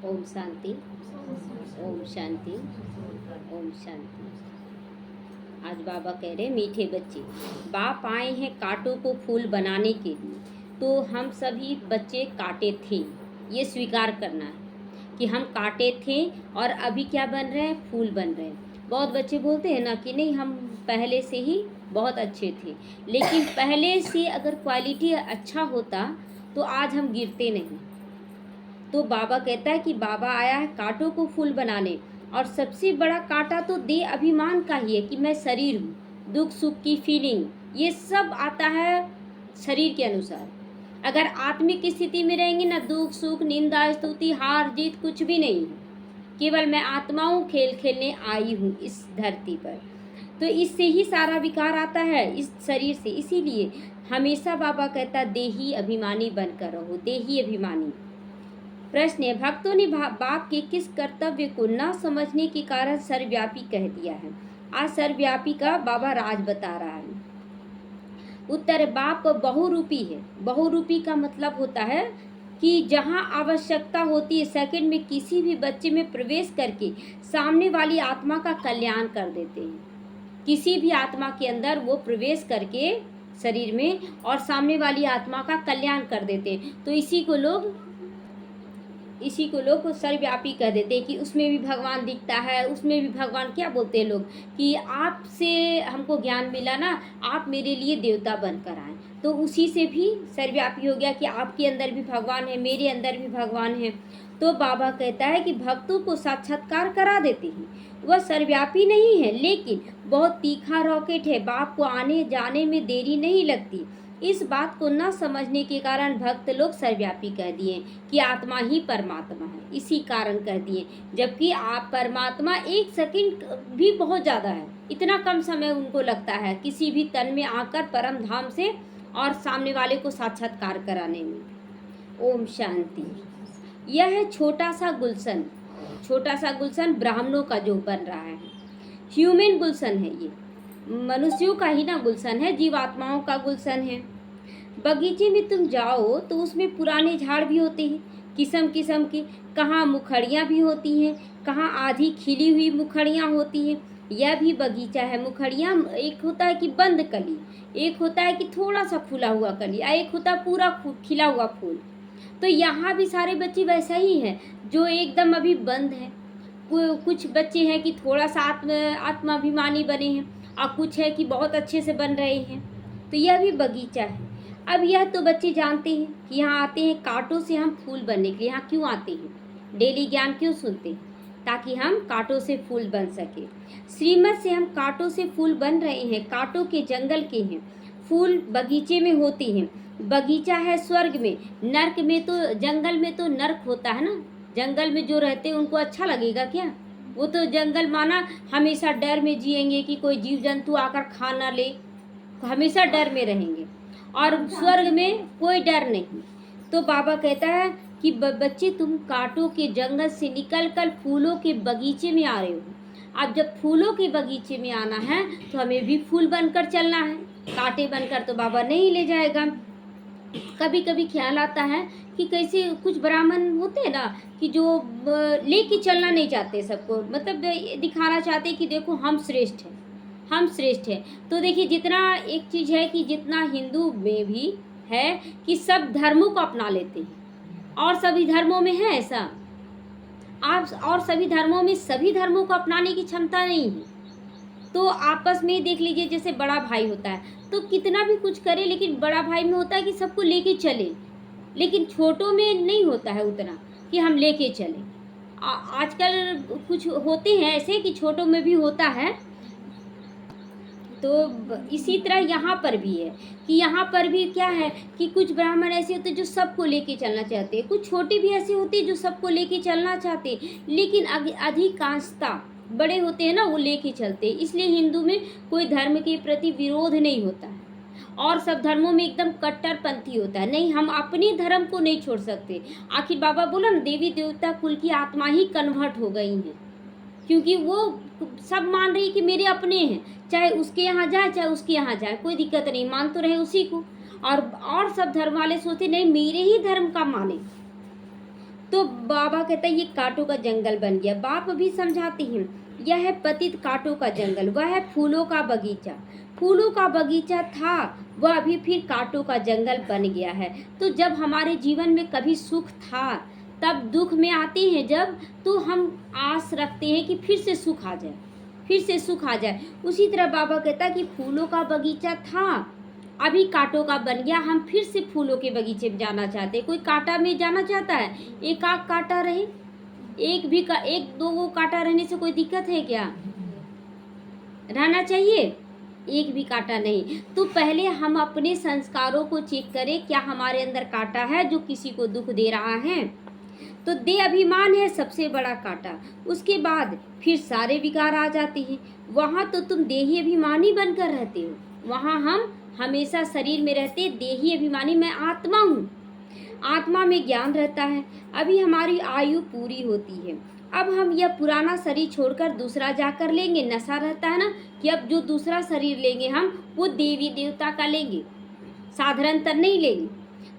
ओम शांति, ओम शांति, ओम शांति। आज बाबा कह रहे मीठे बच्चे, बाप आए हैं कांटों को फूल बनाने के लिए। तो हम सभी बच्चे कांटे थे, ये स्वीकार करना है कि हम कांटे थे और अभी क्या बन रहे हैं, फूल बन रहे हैं। बहुत बच्चे बोलते हैं ना कि नहीं हम पहले से ही बहुत अच्छे थे, लेकिन पहले से अगर क्वालिटी अच्छा होता तो आज हम गिरते नहीं। तो बाबा कहता है कि बाबा आया है कांटों को फूल बनाने, और सबसे बड़ा कांटा तो देह अभिमान का ही है कि मैं शरीर हूँ। दुख सुख की फीलिंग ये सब आता है शरीर के अनुसार। अगर आत्मिक स्थिति में रहेंगे ना, दुख सुख निंदा स्तुति हार जीत कुछ भी नहीं है। केवल मैं आत्मा हूँ, खेल खेलने आई हूँ इस धरती पर। तो इससे ही सारा विकार आता है, इस शरीर से। इसीलिए हमेशा बाबा कहता देही अभिमानी बनकर रहो, देही अभिमानी। प्रश्न है, भक्तों ने बाप के किस कर्तव्य को न समझने के कारण सर्वव्यापी कह दिया है। आज सर्वव्यापी का बाबा राज बता रहा है। उत्तर, बाप बहुरूपी है। बहुरूपी का मतलब होता है कि जहाँ आवश्यकता होती है सेकंड में किसी भी बच्चे में प्रवेश करके सामने वाली आत्मा का कल्याण कर देते हैं। किसी भी आत्मा के अंदर वो प्रवेश करके शरीर में और सामने वाली आत्मा का कल्याण कर देते हैं। तो इसी को लोग सर्वव्यापी कह देते हैं कि उसमें भी भगवान दिखता है, उसमें भी भगवान। क्या बोलते हैं लोग कि आपसे हमको ज्ञान मिला ना, आप मेरे लिए देवता बनकर आए। तो उसी से भी सर्वव्यापी हो गया कि आपके अंदर भी भगवान है, मेरे अंदर भी भगवान है। तो बाबा कहता है कि भक्तों को साक्षात्कार करा देते हैं। वह सर्वव्यापी नहीं है, लेकिन बहुत तीखा रॉकेट है। बाप को आने जाने में देरी नहीं लगती। इस बात को न समझने के कारण भक्त लोग सर्वव्यापी कह दिए कि आत्मा ही परमात्मा है, इसी कारण कह दिए। जबकि आप परमात्मा 1 सेकंड भी बहुत ज़्यादा है, इतना कम समय उनको लगता है किसी भी तन में आकर परम धाम से और सामने वाले को साक्षात्कार कराने में। ओम शांति। यह है छोटा सा गुलशन ब्राह्मणों का जो बन रहा है, ह्यूमन गुलशन है। ये मनुष्यों का ही ना गुलशन है, जीवात्माओं का गुलशन है। बगीचे में तुम जाओ तो उसमें पुराने झाड़ भी होते हैं, किस्म किस्म के। कहाँ मुखड़ियाँ भी होती हैं, कहाँ आधी खिली हुई मुखड़ियाँ होती हैं। यह भी बगीचा है। मुखड़ियाँ, एक होता है कि बंद कली, एक होता है कि थोड़ा सा फूला हुआ कली, एक होता है पूरा खिला हुआ फूल। तो यहाँ भी सारे बच्चे वैसा ही हैं जो एकदम अभी बंद है। कुछ बच्चे हैं कि थोड़ा सा आत्माभिमानी बने हैं, और कुछ है कि बहुत अच्छे से बन रहे हैं। तो यह भी बगीचा है। अब यह तो बच्चे जानते हैं कि यहाँ आते हैं कांटों से हम फूल बनने के लिए। यहाँ क्यों आते हैं, डेली ज्ञान क्यों सुनते हैं, ताकि हम कांटों से फूल बन सके। श्रीमत से हम कांटों से फूल बन रहे हैं, कांटों के जंगल के हैं। फूल बगीचे में होते हैं। बगीचा है स्वर्ग में, नर्क में तो, जंगल में तो नर्क होता है ना। जंगल में जो रहते हैं उनको अच्छा लगेगा क्या? वो तो जंगल माना हमेशा डर में जिएंगे कि कोई जीव जंतु आकर खा ना ले, हमेशा डर में रहेंगे। और स्वर्ग में कोई डर नहीं। तो बाबा कहता है कि बच्चे तुम कांटों के जंगल से निकल कर फूलों के बगीचे में आ रहे हो। अब जब फूलों के बगीचे में आना है तो हमें भी फूल बनकर चलना है, कांटे बनकर तो बाबा नहीं ले जाएगा। कभी कभी ख्याल आता है कि कैसे कुछ ब्राह्मण होते हैं ना कि जो लेके चलना नहीं चाहते सबको, मतलब दिखाना चाहते कि देखो हम श्रेष्ठ हैं, हम श्रेष्ठ हैं। तो देखिए, जितना एक चीज़ है कि जितना हिंदू में भी है कि सब धर्मों को अपना लेते हैं, और सभी धर्मों में है ऐसा। आप और सभी धर्मों में सभी धर्मों को अपनाने की क्षमता नहीं है। तो आपस में देख लीजिए, जैसे बड़ा भाई होता है तो कितना भी कुछ करे, लेकिन बड़ा भाई में होता है कि सबको लेके चले, लेकिन छोटों में नहीं होता है उतना कि हम लेके चले। आजकल कुछ होते हैं ऐसे कि छोटों में भी होता है। तो इसी तरह यहाँ पर भी है कि यहाँ पर भी क्या है कि कुछ ब्राह्मण ऐसे होते हैं जो सबको लेके चलना चाहते हैं, कुछ छोटे भी ऐसे होते हैं जो सबको लेके चलना चाहते हैं, लेकिन अधिकांशता बड़े होते हैं ना, वो लेके चलते हैं। इसलिए हिंदू में कोई धर्म के प्रति विरोध नहीं होता है, और सब धर्मों में एकदम कट्टरपंथी होता है। नहीं, हम अपने धर्म को नहीं छोड़ सकते। आखिर बाबा बोला ना, देवी देवता कुल की आत्मा ही कन्वर्ट हो गई हैं, क्योंकि वो सब मान रही कि मेरे अपने हैं, चाहे उसके यहाँ जाए चाहे उसके यहाँ जाए, कोई दिक्कत नहीं, मान तो रहे उसी को। और सब धर्म वाले सोचते नहीं, मेरे ही धर्म का माने। तो बाबा कहता है ये कांटों का जंगल बन गया। बाप भी समझाते हैं यह है पतित कांटों का जंगल, वह है फूलों का बगीचा। फूलों का बगीचा था, वह अभी फिर कांटों का जंगल बन गया है। तो जब हमारे जीवन में कभी सुख था, तब दुख में आते हैं जब, तो हम आस रखते हैं कि फिर से सुख आ जाए, फिर से सुख आ जाए। उसी तरह बाबा कहता है कि फूलों का बगीचा था, अभी कांटों का बन गया, हम फिर से फूलों के बगीचे में जाना चाहते हैं। कोई कांटा में जाना चाहता है? एक आध कांटा रहे, एक दो कांटा रहने से कोई दिक्कत है क्या? रहना चाहिए, एक भी कांटा नहीं। तो पहले हम अपने संस्कारों को चेक करें, क्या हमारे अंदर कांटा है जो किसी को दुख दे रहा है? तो दे अभिमान है सबसे बड़ा कांटा। उसके बाद फिर सारे विकार आ जाते हैं। वहाँ तो तुम देही अभिमानी बनकर रहते हो, वहाँ हम हमेशा शरीर में रहते देही अभिमानी, मैं आत्मा हूँ। आत्मा में ज्ञान रहता है। अभी हमारी आयु पूरी होती है, अब हम यह पुराना शरीर छोड़कर दूसरा जाकर लेंगे। नशा रहता है ना कि अब जो दूसरा शरीर लेंगे हम, वो देवी देवता का लेंगे, साधारणतः नहीं लेंगे।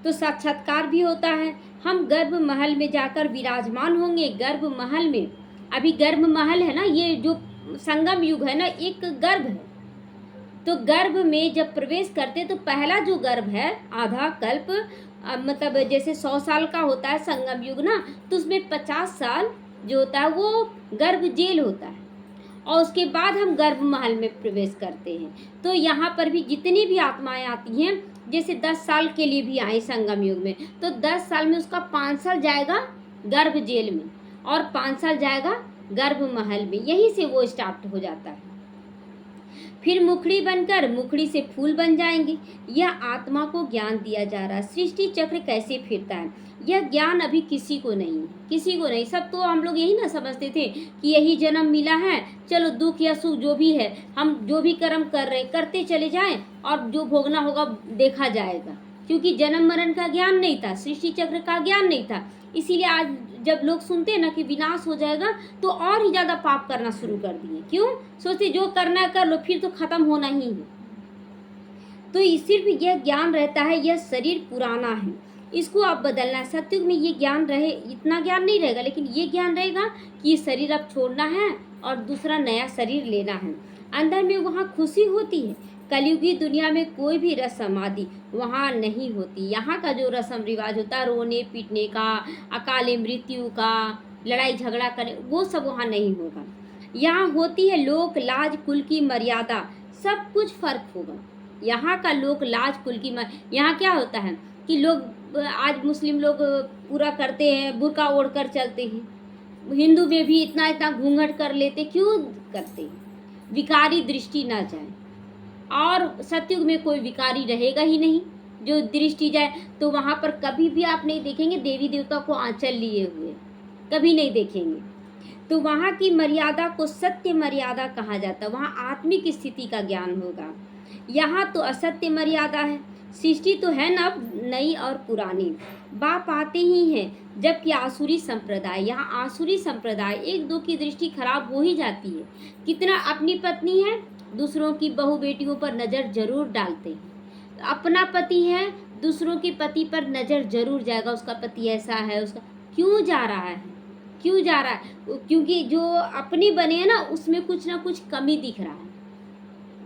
तो साक्षात्कार भी होता है, हम गर्भ महल में जाकर विराजमान होंगे। गर्भ महल में, अभी गर्भ महल है ना, ये जो संगम युग है ना, एक गर्भ है। तो गर्भ में जब प्रवेश करते तो पहला जो गर्भ है आधा कल्प, मतलब जैसे 100 साल का होता है संगम युग ना, तो उसमें 50 साल जो होता है वो गर्भ जेल होता है, और उसके बाद हम गर्भ महल में प्रवेश करते हैं। तो यहाँ पर भी जितनी भी आत्माएं आती हैं, जैसे 10 साल के लिए भी आई संगम युग में, तो 10 साल में उसका 5 साल जाएगा गर्भ जेल में और 5 साल जाएगा गर्भ महल में। यहीं से वो स्टार्ट हो जाता है। फिर मुखड़ी बनकर मुखड़ी से फूल बन जाएंगे। यह आत्मा को ज्ञान दिया जा रहा है। सृष्टि चक्र कैसे फिरता है, यह ज्ञान अभी किसी को नहीं, किसी को नहीं। सब तो हम लोग यही ना समझते थे कि यही जन्म मिला है, चलो दुख या सुख जो भी है, हम जो भी कर्म कर रहे हैं करते चले जाएं, और जो भोगना होगा देखा जाएगा। क्योंकि जन्म मरण का ज्ञान नहीं था, सृष्टि चक्र का ज्ञान नहीं था। इसीलिए आज जब लोग सुनते हैं ना कि विनाश हो जाएगा, तो और ही ज़्यादा पाप करना शुरू कर दिए। क्यों? सोचते जो करना है कर लो, फिर तो खत्म होना ही है। तो सिर्फ यह ज्ञान रहता है, यह शरीर पुराना है, इसको आप बदलना है। सत्युग में ये ज्ञान रहे, इतना ज्ञान नहीं रहेगा, लेकिन ये ज्ञान रहेगा कि ये शरीर अब छोड़ना है और दूसरा नया शरीर लेना है। अंदर में वहाँ खुशी होती है। कलयुगी दुनिया में कोई भी रस्म आदि वहाँ नहीं होती। यहाँ का जो रस्म रिवाज होता है, रोने पीटने का, अकाले मृत्यु का, लड़ाई झगड़ा करने, वो सब वहाँ नहीं होगा। यहाँ होती है लोक लाज कुल की मर्यादा, सब कुछ फर्क होगा। यहाँ का लोक लाज कुल की यहाँ क्या होता है कि लोग आज मुस्लिम लोग पूरा करते हैं, बुर्का ओढ़ कर चलते हैं। हिंदू में भी इतना इतना घूंघट कर लेते, क्यों करते हैं? विकारी दृष्टि ना जाए। और सतयुग में कोई विकारी रहेगा ही नहीं। जो दृष्टि जाए तो वहाँ पर कभी भी आप नहीं देखेंगे देवी देवता को आंचल लिए हुए, कभी नहीं देखेंगे। तो वहाँ की मर्यादा को सत्य मर्यादा कहा जाता है। वहाँ आत्मिक स्थिति का ज्ञान होगा। यहाँ तो असत्य मर्यादा है। सृष्टि तो है ना नई और पुरानी, बाप आते ही हैं, जबकि आसुरी संप्रदाय, यहाँ आसुरी संप्रदाय एक दो की दृष्टि खराब हो ही जाती है। कितना अपनी पत्नी है, दूसरों की बहू बेटियों पर नज़र जरूर डालते हैं। अपना पति है, दूसरों के पति पर नज़र जरूर जाएगा, उसका पति ऐसा है, उसका क्यों जा रहा है, क्यों जा रहा है? क्योंकि जो अपनी बने हैं ना, उसमें कुछ ना कुछ कमी दिख रहा है,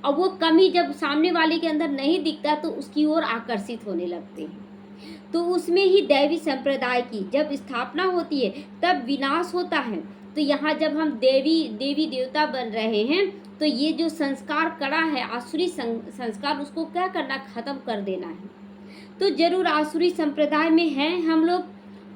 और वो कमी जब सामने वाले के अंदर नहीं दिखता तो उसकी ओर आकर्षित होने लगते हैं। तो उसमें ही दैवी संप्रदाय की जब स्थापना होती है तब विनाश होता है। तो यहाँ जब हम देवी देवता बन रहे हैं, तो ये जो संस्कार कड़ा है आसुरी संस्कार, उसको क्या करना, खत्म कर देना है। तो जरूर आसुरी संप्रदाय में हैं हम लोग,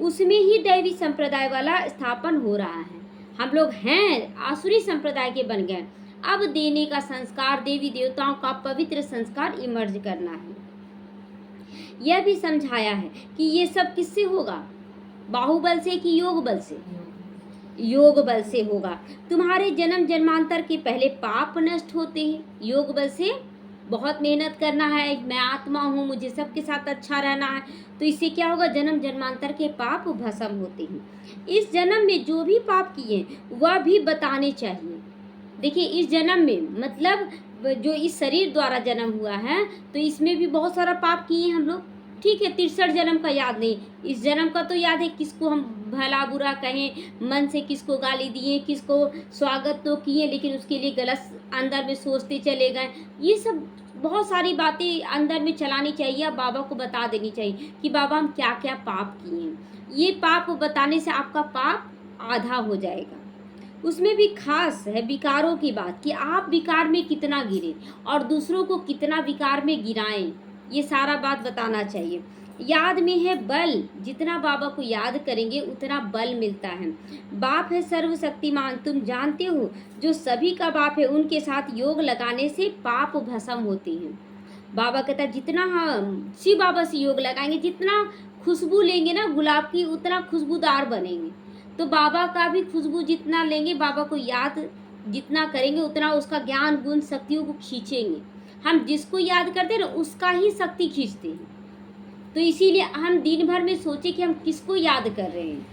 उसमें ही दैवी संप्रदाय वाला स्थापन हो रहा है। हम लोग हैं आसुरी संप्रदाय के बन गए। अब देने का संस्कार, देवी देवताओं का पवित्र संस्कार इमर्ज करना है। यह भी समझाया है कि ये सब किससे होगा, बाहुबल से कि योग बल से? योग बल से होगा। तुम्हारे जन्म जन्मांतर के पहले पाप नष्ट होते हैं योग बल से। बहुत मेहनत करना है, मैं आत्मा हूँ, मुझे सबके साथ अच्छा रहना है, तो इससे क्या होगा, जन्म जन्मांतर के पाप भस्म होते हैं। इस जन्म में जो भी पाप किए वह भी बताने चाहिए। देखिए इस जन्म में मतलब जो इस शरीर द्वारा जन्म हुआ है, तो इसमें भी बहुत सारा पाप किए हम लोग, ठीक है 63 जन्म का याद नहीं, इस जन्म का तो याद है किसको हम भला बुरा कहें, मन से किसको गाली दिए, किसको स्वागत तो किए लेकिन उसके लिए गलत अंदर में सोचते चले गए। ये सब बहुत सारी बातें अंदर में चलानी चाहिए, बाबा को बता देनी चाहिए कि बाबा हम क्या क्या पाप किए हैं। ये पाप बताने से आपका पाप आधा हो जाएगा। उसमें भी खास है विकारों की बात कि आप विकार में कितना गिरे और दूसरों को कितना विकार में गिराएं, ये सारा बात बताना चाहिए। याद में है बल, जितना बाबा को याद करेंगे उतना बल मिलता है। बाप है सर्वशक्तिमान, तुम जानते हो जो सभी का बाप है उनके साथ योग लगाने से पाप भस्म होते हैं। बाबा कहता है जितना हम शिव बाबा से योग लगाएंगे, जितना खुशबू लेंगे ना गुलाब की उतना खुशबूदार बनेंगे। तो बाबा का भी खुशबू जितना लेंगे, बाबा को याद जितना करेंगे उतना उसका ज्ञान गुण शक्तियों को खींचेंगे। हम जिसको याद करते हैं ना उसका ही शक्ति खींचते हैं। तो इसीलिए हम दिन भर में सोचे कि हम किसको याद कर रहे हैं।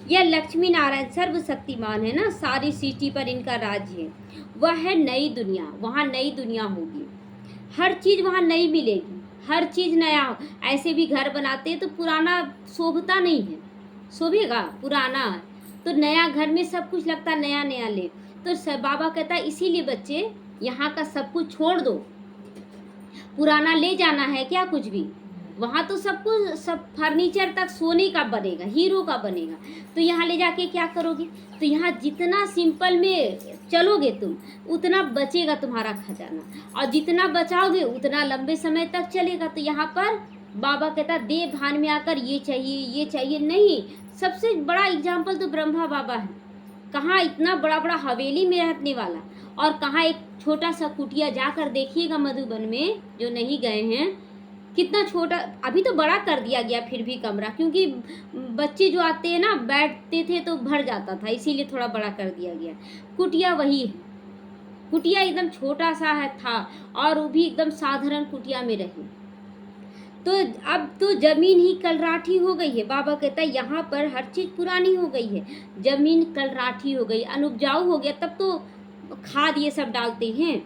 यह लक्ष्मी नारायण सर्वशक्तिमान है ना, सारी सृष्टि पर इनका राज्य है। वह है नई दुनिया, वहाँ नई दुनिया होगी, हर चीज़ वहाँ नई मिलेगी, हर चीज़ नया हो। ऐसे भी घर बनाते हैं तो पुराना शोभता नहीं है, शोभेगा पुराना, तो नया घर में सब कुछ लगता नया नया ले। तो बाबा कहता है इसीलिए बच्चे यहाँ का सब कुछ छोड़ दो, पुराना ले जाना है क्या कुछ भी, वहाँ तो सब कुछ सब फर्नीचर तक सोने का बनेगा, हीरो का बनेगा, तो यहाँ ले जाके क्या करोगे। तो यहाँ जितना सिंपल में चलोगे तुम उतना बचेगा तुम्हारा खजाना, और जितना बचाओगे उतना लंबे समय तक चलेगा। तो यहाँ पर बाबा कहता देह भान में आकर ये चाहिए नहीं। सबसे बड़ा एग्जाम्पल तो ब्रह्मा बाबा है, कहाँ इतना बड़ा बड़ा हवेली में रहने वाला, और कहाँ एक छोटा सा कुटिया, जाकर देखिएगा मधुबन में जो नहीं गए हैं कितना छोटा, अभी तो बड़ा कर दिया गया फिर भी कमरा, क्योंकि बच्चे जो आते हैं ना बैठते थे तो भर जाता था, इसीलिए थोड़ा बड़ा कर दिया गया। कुटिया वही है, कुटिया एकदम छोटा सा है था, और वो भी एकदम साधारण कुटिया में रही। तो अब तो जमीन ही कलराठी हो गई है। बाबा कहता है यहाँ पर हर चीज़ पुरानी हो गई है, जमीन कलराठी हो गई, अनुपजाऊ हो गया, तब तो खाद ये सब डालते हैं।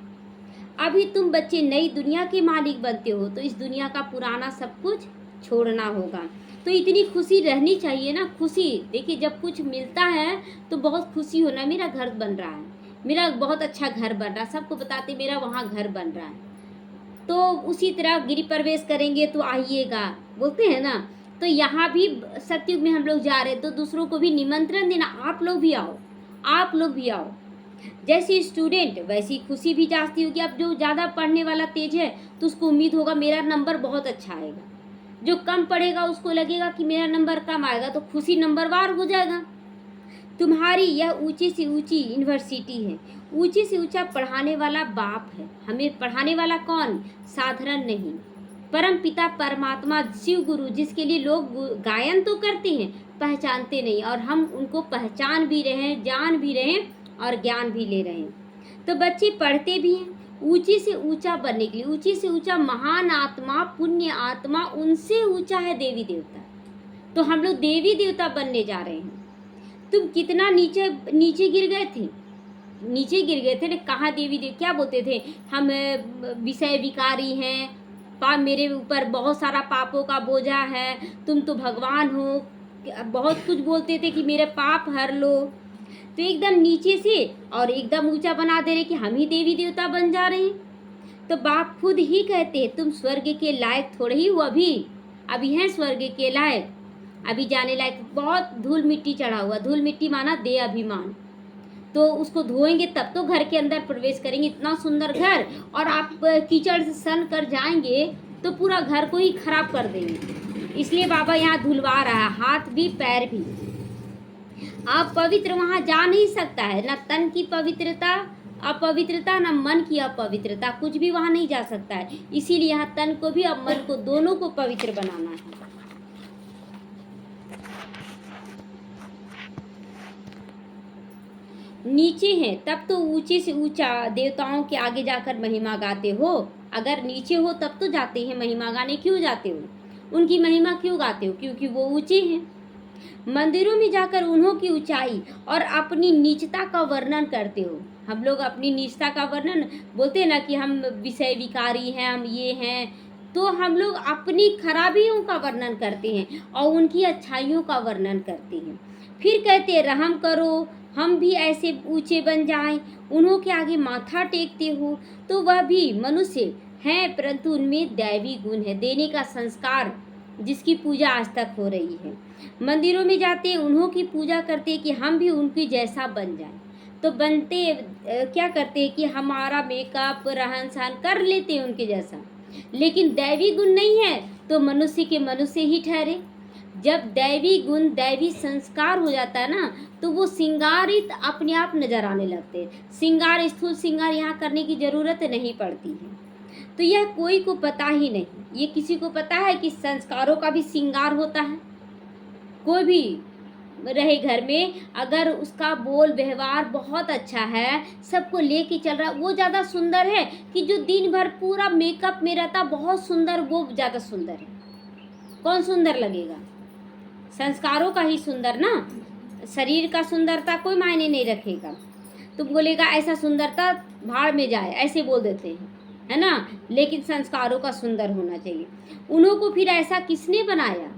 अभी तुम बच्चे नई दुनिया के मालिक बनते हो, तो इस दुनिया का पुराना सब कुछ छोड़ना होगा। तो इतनी खुशी रहनी चाहिए ना, खुशी देखिए जब कुछ मिलता है तो बहुत खुशी होना, मेरा घर बन रहा है, मेरा बहुत अच्छा घर बन रहा है, सबको बताते मेरा वहाँ घर बन रहा है। तो उसी तरह गिरी प्रवेश करेंगे तो आइएगा बोलते हैं ना, तो यहाँ भी सतयुग में हम लोग जा रहे हैं तो दूसरों को भी निमंत्रण देना, आप लोग भी आओ, आप लोग भी आओ। जैसे स्टूडेंट वैसी खुशी भी जाती होगी। अब जो ज़्यादा पढ़ने वाला तेज है तो उसको उम्मीद होगा मेरा नंबर बहुत अच्छा आएगा, जो कम पढ़ेगा उसको लगेगा कि मेरा नंबर कम आएगा, तो खुशी नंबरवार हो जाएगा। तुम्हारी यह ऊंची से ऊंची यूनिवर्सिटी है, ऊंची से ऊंचा पढ़ाने वाला बाप है। हमें पढ़ाने वाला कौन, साधारण नहीं, परम पिता परमात्मा शिव गुरु, जिसके लिए लोग गायन तो करते हैं पहचानते नहीं, और हम उनको पहचान भी रहे हैं, जान भी रहे हैं और ज्ञान भी ले रहे हैं। तो बच्चे पढ़ते भी हैं ऊंची से ऊंचा बनने के लिए। ऊंची से ऊंचा महान आत्मा, पुण्य आत्मा, उनसे ऊंचा है देवी देवता। तो हम लोग देवी देवता बनने जा रहे हैं। तुम कितना नीचे नीचे गिर गए थे, नीचे गिर गए थे ना, कहाँ देवी देव क्या बोलते थे, हम विषय विकारी हैं, मेरे ऊपर बहुत सारा पापों का बोझा है, तुम तो भगवान हो, बहुत कुछ बोलते थे कि मेरे पाप हर लो। तो एकदम नीचे से और एकदम ऊंचा बना दे रहे कि हम ही देवी देवता बन जा रहे हैं। तो बाप खुद ही कहते हैं तुम स्वर्ग के लायक थोड़े ही हो, अभी हैं स्वर्ग के लायक, अभी जाने लायक। बहुत धूल मिट्टी चढ़ा हुआ, धूल मिट्टी माना दे अभिमान, तो उसको धोएंगे तब तो घर के अंदर प्रवेश करेंगे। इतना सुंदर घर, और आप कीचड़ से सन कर जाएंगे तो पूरा घर को ही खराब कर देंगे। इसलिए बाबा यहाँ धुलवा रहा है, हाथ भी पैर भी। आप पवित्र वहाँ जा नहीं सकता है, न तन की पवित्रता अपवित्रता, न मन की अपवित्रता, कुछ भी वहाँ नहीं जा सकता है। इसीलिए यहाँ तन को भी और मन को दोनों को पवित्र बनाना है। नीचे हैं तब तो ऊंचे से ऊंचा देवताओं के आगे जाकर महिमा गाते हो। अगर नीचे हो तब तो जाते हैं महिमा गाने, क्यों जाते हो, उनकी महिमा क्यों गाते हो, क्योंकि वो ऊंचे हैं। मंदिरों में जाकर उन्हों की ऊंचाई और अपनी नीचता का वर्णन करते हो। हम लोग अपनी नीचता का वर्णन बोलते हैं ना कि हम विषय विकारी हैं, हम ये हैं, तो हम लोग अपनी खराबियों का वर्णन करते हैं और उनकी अच्छाइयों का वर्णन करते हैं। फिर कहते हैं रहम करो, हम भी ऐसे ऊंचे बन जाएं। उन्हों के आगे माथा टेकते हो, तो वह भी मनुष्य हैं, परंतु उनमें दैवी गुण है, देने का संस्कार, जिसकी पूजा आज तक हो रही है। मंदिरों में जाते हैं, उन्हों की पूजा करते हैं कि हम भी उनकी जैसा बन जाएं। तो बनते क्या करते हैं कि हमारा मेकअप रहन सहन कर लेते हैं उनके जैसा, लेकिन दैवी गुण नहीं है तो मनुष्य के मनुष्य ही ठहरे। जब दैवी गुण दैवी संस्कार हो जाता है ना, तो वो सिंगारित अपने आप नजर आने लगते हैं। सिंगार, स्थूल सिंगार यहाँ करने की जरूरत नहीं पड़ती है। तो यह कोई को पता ही नहीं। ये किसी को पता है कि संस्कारों का भी सिंगार होता है? कोई भी रहे घर में, अगर उसका बोल व्यवहार बहुत अच्छा है, सबको लेके चल रहा है, वो ज़्यादा सुंदर है कि जो दिन भर पूरा मेकअप में रहता बहुत सुंदर, वो ज़्यादा सुंदर है? कौन सुंदर लगेगा? संस्कारों का ही सुंदर ना। शरीर का सुंदरता कोई मायने नहीं रखेगा। तुम बोलेगा ऐसा सुंदरता भाड़ में जाए, ऐसे बोल देते हैं, है ना। लेकिन संस्कारों का सुंदर होना चाहिए। उन्हों को फिर ऐसा किसने बनाया?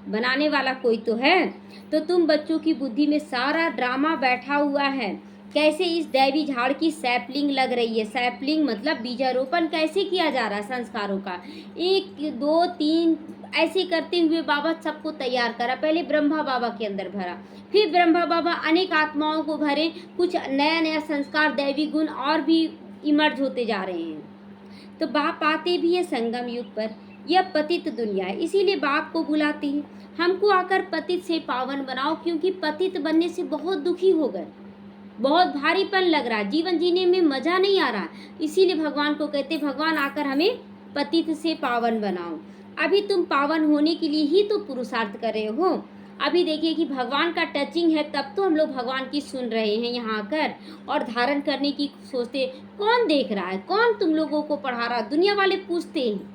बनाने वाला कोई तो है। तो तुम बच्चों की बुद्धि में सारा ड्रामा बैठा हुआ है। कैसे इस दैवी झाड़ की सैपलिंग लग रही है। सैपलिंग मतलब बीजारोपण कैसे किया जा रहा है संस्कारों का। 1 2 3 ऐसे करते हुए बाबा सबको तैयार करा। पहले ब्रह्मा बाबा के अंदर भरा, फिर ब्रह्मा बाबा अनेक आत्माओं को भरे। कुछ नया नया संस्कार दैवी गुण और भी इमर्ज होते जा रहे हैं। तो बाप आते भी है संगम युग पर। यह पतित दुनिया है, इसीलिए बाप को बुलाते हैं, हमको आकर पतित से पावन बनाओ। क्योंकि पतित बनने से बहुत दुखी हो गए, बहुत भारीपन लग रहा है, जीवन जीने में मजा नहीं आ रहा। इसीलिए भगवान को कहते, भगवान आकर हमें पतित से पावन बनाओ। अभी तुम पावन होने के लिए ही तो पुरुषार्थ कर रहे हो। अभी देखिए कि भगवान का टचिंग है, तब तो हम लोग भगवान की सुन रहे हैं यहाँ आकर और धारण करने की सोचते। कौन देख रहा है, कौन तुम लोगों को पढ़ा रहा है? दुनिया वाले पूछते हैं,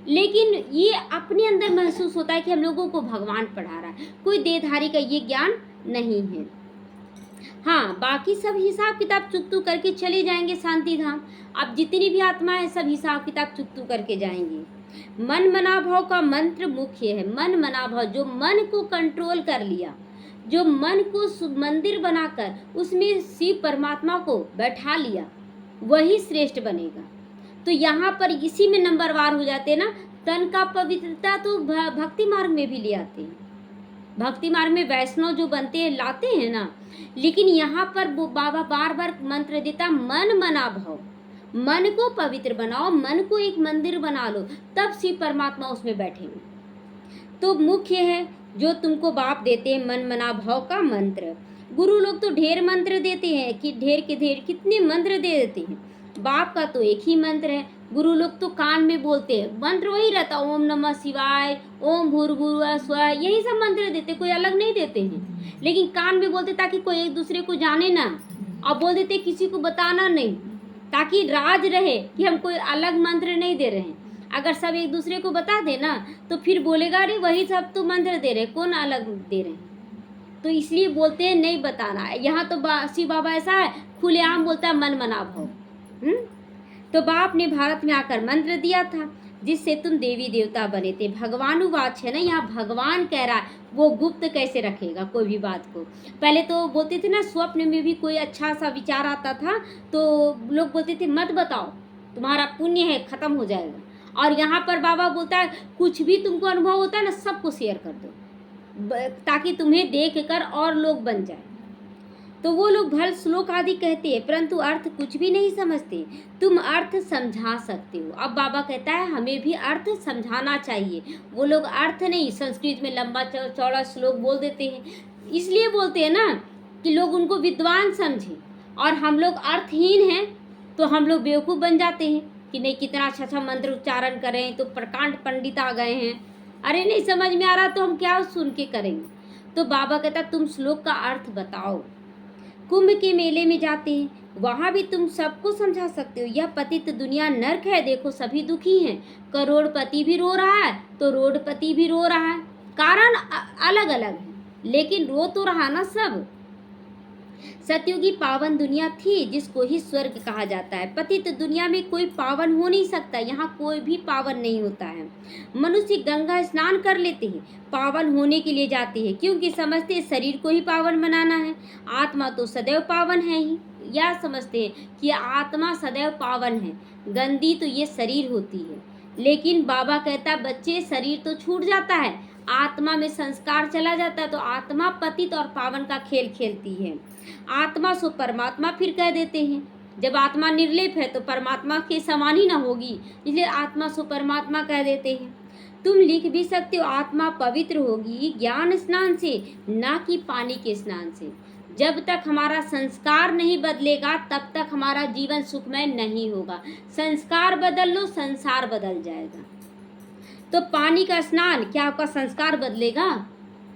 लेकिन ये अपने अंदर महसूस होता है कि हम लोगों को भगवान पढ़ा रहा है। कोई देहधारी का ये ज्ञान नहीं है। हाँ, बाकी सब हिसाब किताब चुकतू करके चले जाएंगे शांति धाम। अब जितनी भी आत्मा है सब हिसाब किताब चुकतू करके जाएंगे। मन मना भाव का मंत्र मुख्य है। मन मना भाव, जो मन को कंट्रोल कर लिया, जो मन को मंदिर बनाकर उसमें शिव परमात्मा को बैठा लिया, वही श्रेष्ठ बनेगा। तो यहाँ पर इसी में नंबरवार हो जाते हैं ना। तन का पवित्रता तो भक्ति मार्ग में भी ले आते हैं। भक्ति मार्ग में वैष्णव जो बनते हैं लाते हैं ना। लेकिन यहाँ पर बाबा बार बार मंत्र देता, मन मना भाव, मन को पवित्र बनाओ, मन को एक मंदिर बना लो, तब शिव परमात्मा उसमें बैठेंगे। तो मुख्य है जो तुमको बाप देते हैं मन मना भाव का मंत्र। गुरु लोग तो ढेर मंत्र देते हैं कि ढेर के ढेर कितने मंत्र दे देते हैं। बाप का तो एक ही मंत्र है। गुरु लोग तो कान में बोलते हैं, मंत्र वही रहता, ओम नमः शिवाय, ओम भूर्भुवः स्वः, यही सब मंत्र देते, कोई अलग नहीं देते हैं। लेकिन कान में बोलते ताकि कोई एक दूसरे को जाने ना, और बोल देते किसी को बताना नहीं, ताकि राज रहे कि हम कोई अलग मंत्र नहीं दे रहे हैं। अगर सब एक दूसरे को बता दे ना, तो फिर बोलेगा अरे वही सब तो मंत्र दे रहे, कौन अलग दे रहे हैं। तो इसलिए बोलते हैं नहीं बताना। यहाँ तो शिव बाबा ऐसा है, खुलेआम बोलता है मन मना भाव। तो बाप ने भारत में आकर मंत्र दिया था, जिससे तुम देवी देवता बने थे। भगवानुवाच है ना, यहाँ भगवान कह रहा है, वो गुप्त कैसे रखेगा कोई भी बात को। पहले तो बोलते थे ना, स्वप्न में भी कोई अच्छा सा विचार आता था तो लोग बोलते थे मत बताओ, तुम्हारा पुण्य है, खत्म हो जाएगा। और यहाँ पर बाबा बोलता है कुछ भी तुमको अनुभव होता है ना, सबको शेयर कर दो, ताकि तुम्हें देख कर और लोग बन जाए। तो वो लोग भल श्लोक आदि कहते हैं, परंतु अर्थ कुछ भी नहीं समझते। तुम अर्थ समझा सकते हो। अब बाबा कहता है हमें भी अर्थ समझाना चाहिए। वो लोग अर्थ नहीं, संस्कृत में लंबा चौड़ा श्लोक बोल देते हैं, इसलिए बोलते हैं ना कि लोग उनको विद्वान समझें। और हम लोग अर्थहीन हैं तो हम लोग बेवकूफ़ बन जाते हैं कि नहीं कितना अच्छा अच्छा मंत्र उच्चारण करें, तो प्रकांड पंडित आ गए हैं। अरे नहीं समझ में आ रहा तो हम क्या सुन के करेंगे। तो बाबा कहता तुम श्लोक का अर्थ बताओ। कुंभ के मेले में जाते हैं, वहाँ भी तुम सबको समझा सकते हो। यह पतित दुनिया नर्क है, देखो सभी दुखी हैं। करोड़पति भी रो रहा है तो रोडपति भी रो रहा है, कारण अलग अलग है, लेकिन रो तो रहा ना सब। सतयुगी पावन दुनिया थी जिसको ही स्वर्ग कहा जाता है। पतित दुनिया में कोई पावन हो नहीं सकता, यहाँ कोई भी पावन नहीं होता है। मनुष्य गंगा स्नान कर लेते हैं, पावन होने के लिए जाते हैं, क्योंकि समझते हैं शरीर को ही पावन बनाना है। आत्मा तो सदैव पावन है ही, या समझते हैं कि आत्मा सदैव पावन है, गंदी तो ये शरीर होती है। लेकिन बाबा कहता है बच्चे शरीर तो छूट जाता है, आत्मा में संस्कार चला जाता है, तो आत्मा पतित और पावन का खेल खेलती है। आत्मा सो परमात्मा फिर कह देते हैं, जब आत्मा निर्लेप है तो परमात्मा के समान ही ना होगी, इसलिए आत्मा सो परमात्मा कह देते हैं। तुम लिख भी सकते हो आत्मा पवित्र होगी ज्ञान स्नान से, ना कि पानी के स्नान से। जब तक हमारा संस्कार नहीं बदलेगा तब तक हमारा जीवन सुखमय नहीं होगा। संस्कार बदल लो, संसार बदल जाएगा। तो पानी का स्नान, क्या आपका संस्कार बदलेगा?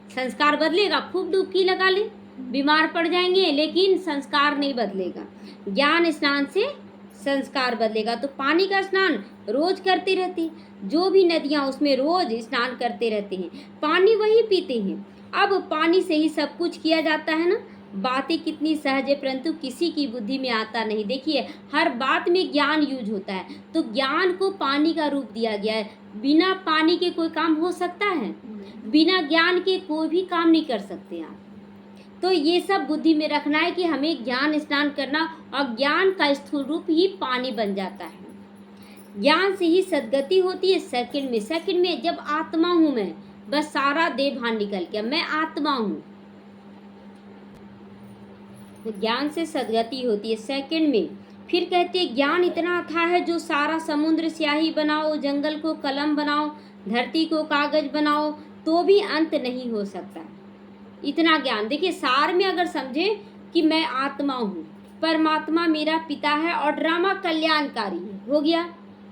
संस्कार बदलेगा, खूब डुबकी लगा ले, बीमार पड़ जाएंगे, लेकिन संस्कार नहीं बदलेगा। ज्ञान स्नान से संस्कार बदलेगा। तो पानी का स्नान रोज करते रहते, जो भी नदियाँ उसमें रोज स्नान करते रहते हैं, पानी वही पीते हैं। अब पानी से ही सब कुछ किया जाता है ना। बातें कितनी सहज है, परंतु किसी की बुद्धि में आता नहीं। देखिए हर बात में ज्ञान यूज होता है, तो ज्ञान को पानी का रूप दिया गया है। बिना पानी के कोई काम हो सकता है? बिना ज्ञान के कोई भी काम नहीं कर सकते आप। तो ये सब बुद्धि में रखना है कि हमें ज्ञान स्नान करना, और ज्ञान का स्थूल रूप ही पानी बन जाता है। ज्ञान से ही सदगति होती है सेकंड में। सेकंड में जब आत्मा हूँ मैं, बस सारा देह भान निकल गया, मैं आत्मा हूँ, ज्ञान से सदगति होती है सेकंड में। फिर कहते हैं ज्ञान इतना अथाह है जो सारा समुद्र स्याही बनाओ, जंगल को कलम बनाओ, धरती को कागज बनाओ, तो भी अंत नहीं हो सकता। इतना ज्ञान। देखिए सार में अगर समझे कि मैं आत्मा हूँ, परमात्मा मेरा पिता है और ड्रामा कल्याणकारी है, हो गया।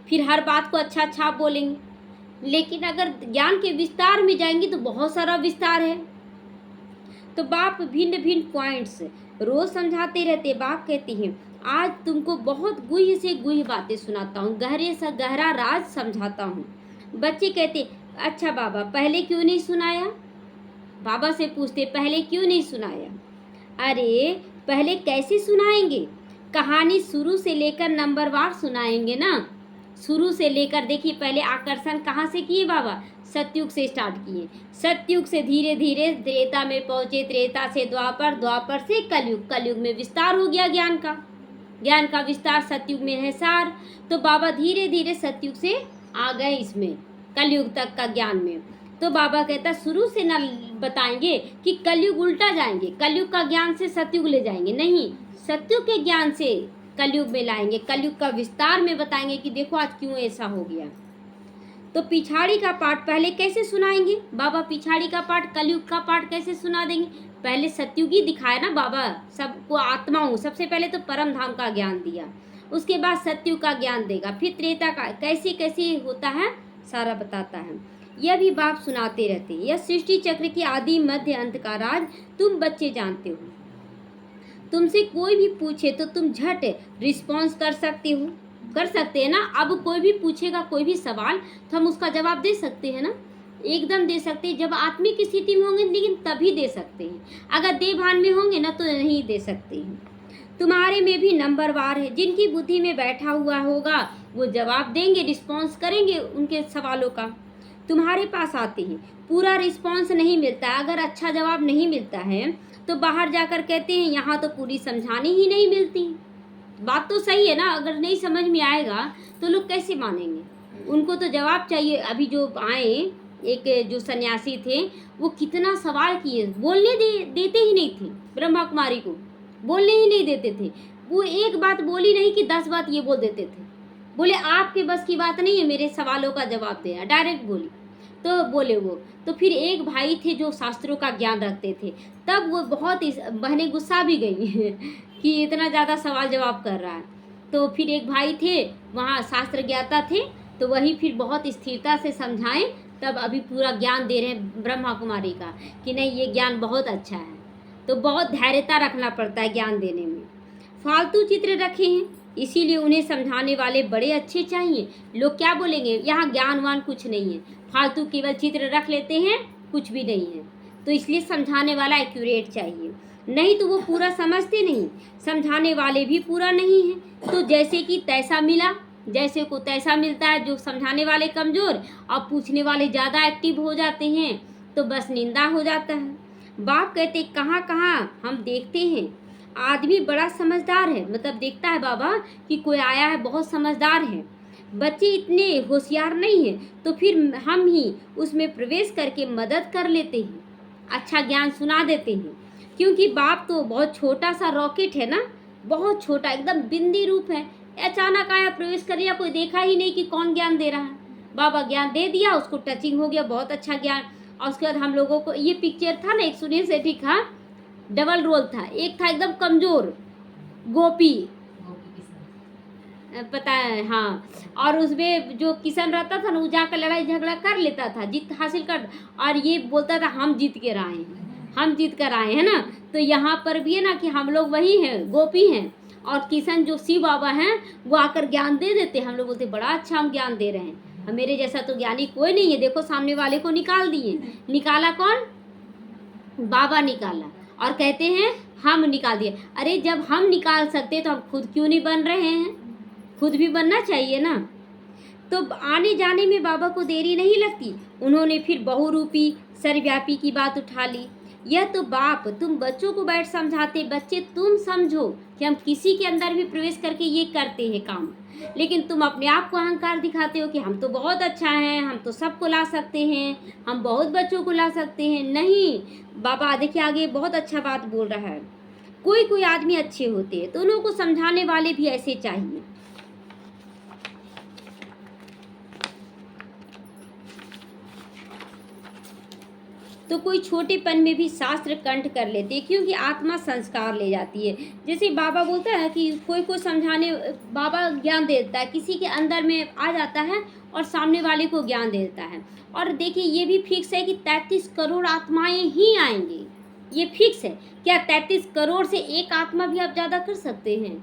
फिर हर बात को अच्छा अच्छा आप बोलेंगे। लेकिन अगर ज्ञान के विस्तार में जाएंगे तो बहुत सारा विस्तार है। तो बाप भिन्न भिन्न पॉइंट्स रोज समझाते रहते। बाप कहती हैं आज तुमको बहुत गुह्य से गुह्य बातें सुनाता हूँ, गहरे से गहरा राज समझाता हूँ। बच्चे कहते अच्छा बाबा पहले क्यों नहीं सुनाया? बाबा से पूछते पहले क्यों नहीं सुनाया? अरे पहले कैसे सुनाएंगे? कहानी शुरू से लेकर नंबरवार सुनाएंगे ना। शुरू से लेकर देखिए, पहले आकर्षण कहाँ से किए बाबा? सतयुग से स्टार्ट किए। सतयुग से धीरे धीरे त्रेता में पहुँचे, त्रेता से द्वापर, द्वापर से कलयुग, कलयुग में विस्तार हो गया ज्ञान का। ज्ञान का विस्तार सतयुग में है सार। तो बाबा धीरे धीरे सतयुग से आ गए इसमें कलयुग तक का ज्ञान में। तो बाबा कहता शुरू से ना बताएंगे कि कलयुग उल्टा जाएंगे, कलयुग का ज्ञान से सतयुग ले जाएंगे, नहीं, सतयुग के ज्ञान से कलयुग में लाएंगे। कलयुग का विस्तार में बताएंगे कि देखो आज क्यों ऐसा हो गया। तो पिछाड़ी का पाठ पहले कैसे सुनाएंगे बाबा? पिछाड़ी का पाठ, कलयुग का पाठ कैसे सुना देंगे? पहले सतयुगी दिखाया ना बाबा, सबको आत्मा हूँ। सबसे पहले तो परम धाम का ज्ञान दिया, उसके बाद सतयुग का ज्ञान देगा, फिर त्रेता का कैसे कैसे होता है सारा बताता है। यह भी बाप सुनाते रहते हैं। यह सृष्टि चक्र की आदि मध्य अंत का राज तुम बच्चे जानते हो। तुमसे कोई भी पूछे तो तुम झट रिस्पॉन्स कर सकते हो, कर सकते हैं ना। अब कोई भी पूछेगा कोई भी सवाल तो हम उसका जवाब दे सकते हैं ना, एकदम दे सकते हैं। जब आत्मिक स्थिति में होंगे लेकिन तभी दे सकते हैं, अगर देह भान में होंगे ना तो नहीं दे सकते हैं। तुम्हारे में भी नंबरवार है, जिनकी बुद्धि में बैठा हुआ होगा वो जवाब देंगे, रिस्पॉन्स करेंगे उनके सवालों का। तुम्हारे पास आते हैं, पूरा रिस्पॉन्स नहीं मिलता, अगर अच्छा जवाब नहीं मिलता है तो बाहर जाकर कहते हैं यहाँ तो पूरी समझानी ही नहीं मिलती। बात तो सही है ना, अगर नहीं समझ में आएगा तो लोग कैसे मानेंगे? उनको तो जवाब चाहिए। अभी जो आए एक जो सन्यासी थे वो कितना सवाल किए, बोलने देते ही नहीं थे, ब्रह्मा कुमारी को बोलने ही नहीं देते थे। वो एक बात बोली नहीं कि 10 बात ये बोल देते थे। बोले आपके बस की बात नहीं है मेरे सवालों का जवाब देना, डायरेक्ट बोली। तो बोले वो, तो फिर एक भाई थे जो शास्त्रों का ज्ञान रखते थे, तब वो बहुत बहनें गुस्सा भी गई कि इतना ज़्यादा सवाल जवाब कर रहा है। तो फिर एक भाई थे वहाँ शास्त्र ज्ञाता थे, तो वही फिर बहुत स्थिरता से समझाएं, तब अभी पूरा ज्ञान दे रहे हैं ब्रह्मा कुमारी का कि नहीं ये ज्ञान बहुत अच्छा है। तो बहुत धैर्यता रखना पड़ता है ज्ञान देने में। फालतू चित्र रखे हैं इसीलिए उन्हें समझाने वाले बड़े अच्छे चाहिए। लोग क्या बोलेंगे यहाँ ज्ञानवान कुछ नहीं है, फालतू केवल चित्र रख लेते हैं, कुछ भी नहीं है। तो इसलिए समझाने वाला एक्यूरेट चाहिए। नहीं तो वो पूरा समझते नहीं, समझाने वाले भी पूरा नहीं हैं। तो जैसे कि तैसा मिला, जैसे को तैसा मिलता है, जो समझाने वाले कमज़ोर और पूछने वाले ज़्यादा एक्टिव हो जाते हैं, तो बस निंदा हो जाता है। बाप कहते कहाँ कहाँ हम देखते हैं आदमी बड़ा समझदार है, मतलब देखता है बाबा कि कोई आया है बहुत समझदार है, बच्चे इतने होशियार नहीं हैं, तो फिर हम ही उसमें प्रवेश करके मदद कर लेते हैं, अच्छा ज्ञान सुना देते हैं। क्योंकि बाप तो बहुत छोटा सा रॉकेट है ना, बहुत छोटा, एकदम बिंदी रूप है। अचानक आया, प्रवेश कर लिया, कोई देखा ही नहीं कि कौन ज्ञान दे रहा है। बाबा ज्ञान दे दिया, उसको टचिंग हो गया, बहुत अच्छा ज्ञान। और उसके बाद हम लोगों को ये पिक्चर था ना, एक सुनील सेठी का डबल रोल था, एक था एकदम कमज़ोर गोपी, पता है, हाँ। और उसमें जो किशन रहता था ना, वो जाकर लड़ाई झगड़ा कर लेता था, जीत हासिल कर, और ये बोलता था हम जीत के आए हैं, हम जीत कर आए हैं ना। तो यहाँ पर भी है ना कि हम लोग वही हैं, गोपी हैं, और किशन जो शिव बाबा हैं वो आकर ज्ञान दे देते। हम लोग बोलते बड़ा अच्छा हम ज्ञान दे रहे हैं, मेरे जैसा तो ज्ञानी कोई नहीं है, देखो सामने वाले को निकाल दिए। निकाला कौन? बाबा निकाला, और कहते हैं हम निकाल दिए। अरे जब हम निकाल सकते तो हम खुद क्यों नहीं बन रहे हैं? खुद भी बनना चाहिए ना। तो आने जाने में बाबा को देरी नहीं लगती। उन्होंने फिर बहुरूपी सर्वव्यापी की बात उठा ली। यह तो बाप तुम बच्चों को बैठ समझाते, बच्चे तुम समझो कि हम किसी के अंदर भी प्रवेश करके ये करते हैं काम, लेकिन तुम अपने आप को अहंकार दिखाते हो कि हम तो बहुत अच्छा हैं, हम तो सबको ला सकते हैं, हम बहुत बच्चों को ला सकते हैं। नहीं, बाबा देखिए आगे बहुत अच्छा बात बोल रहा है। कोई कोई आदमी अच्छे होते हैं, तो उनको समझाने वाले भी ऐसे चाहिए। तो कोई छोटेपन में भी शास्त्र कंठ कर लेते हैं, क्योंकि आत्मा संस्कार ले जाती है। जैसे बाबा बोलता है कि कोई को समझाने, बाबा ज्ञान देता है, किसी के अंदर में आ जाता है और सामने वाले को ज्ञान देता है। और देखिए ये भी फिक्स है कि 33 करोड़ आत्माएं ही आएंगी, ये फिक्स है। क्या 33 करोड़ से एक आत्मा भी आप ज़्यादा कर सकते हैं?